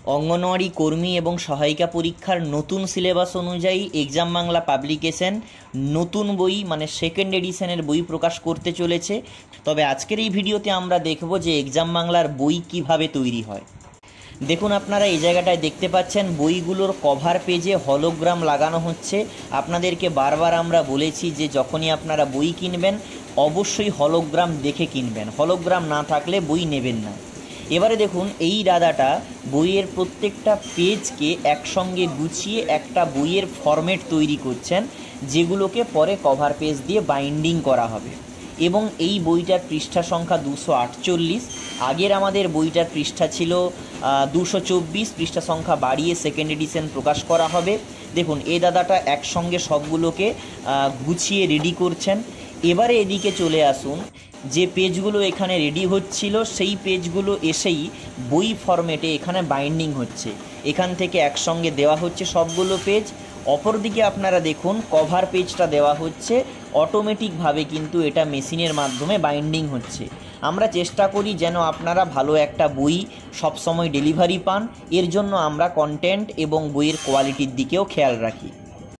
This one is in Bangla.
অঙ্গনওয়াড়ি কর্মী এবং সহায়িকা পরীক্ষার নতুন সিলেবাস অনুযায়ী এক্সাম বাংলা পাবলিকেশন নতুন বই মানে সেকেন্ড এডিশনের বই প্রকাশ করতে চলেছে। তবে আজকের এই ভিডিওতে আমরা দেখব যে এক্সাম বাংলার বই কিভাবে তৈরি হয়। দেখুন, আপনারা এই জায়গাটায় দেখতে পাচ্ছেন বইগুলোর কভার পেজে হলোগ্রাম লাগানো হচ্ছে। আপনাদেরকে বারবার আমরা বলেছি যে যখনই আপনারা বই কিনবেন অবশ্যই হলোগ্রাম দেখে কিনবেন, হলোগ্রাম না থাকলে বই নেবেন না। এবারে দেখুন, এই দাদাটা বইয়ের প্রত্যেকটা পেজকে একসঙ্গে গুছিয়ে একটা বইয়ের ফরম্যাট তৈরি করছেন, যেগুলোকে পরে কভার পেজ দিয়ে বাইন্ডিং করা হবে। এবং এই বইটার পৃষ্ঠা সংখ্যা 248। আগের আমাদের বইটার পৃষ্ঠা ছিল 224, পৃষ্ঠা সংখ্যা বাড়িয়ে সেকেন্ড এডিশন প্রকাশ করা হবে। দেখুন, এই দাদাটা একসঙ্গে সবগুলোকে গুছিয়ে রেডি করছেন। এবারে এদিকে চলে আসুন, যে পেজগুলো এখানে রেডি হচ্ছিল সেই পেজগুলো এসেই বই ফরম্যাটে এখানে বাইন্ডিং হচ্ছে। এখান থেকে একসঙ্গে দেওয়া হচ্ছে সবগুলো পেজ। অপরদিকে আপনারা দেখুন, কভার পেজটা দেওয়া হচ্ছে অটোমেটিকভাবে, কিন্তু এটা মেশিনের মাধ্যমে বাইন্ডিং হচ্ছে। আমরা চেষ্টা করি যেন আপনারা ভালো একটা বই সবসময় ডেলিভারি পান, এর জন্য আমরা কন্টেন্ট এবং বইয়ের কোয়ালিটির দিকেও খেয়াল রাখি।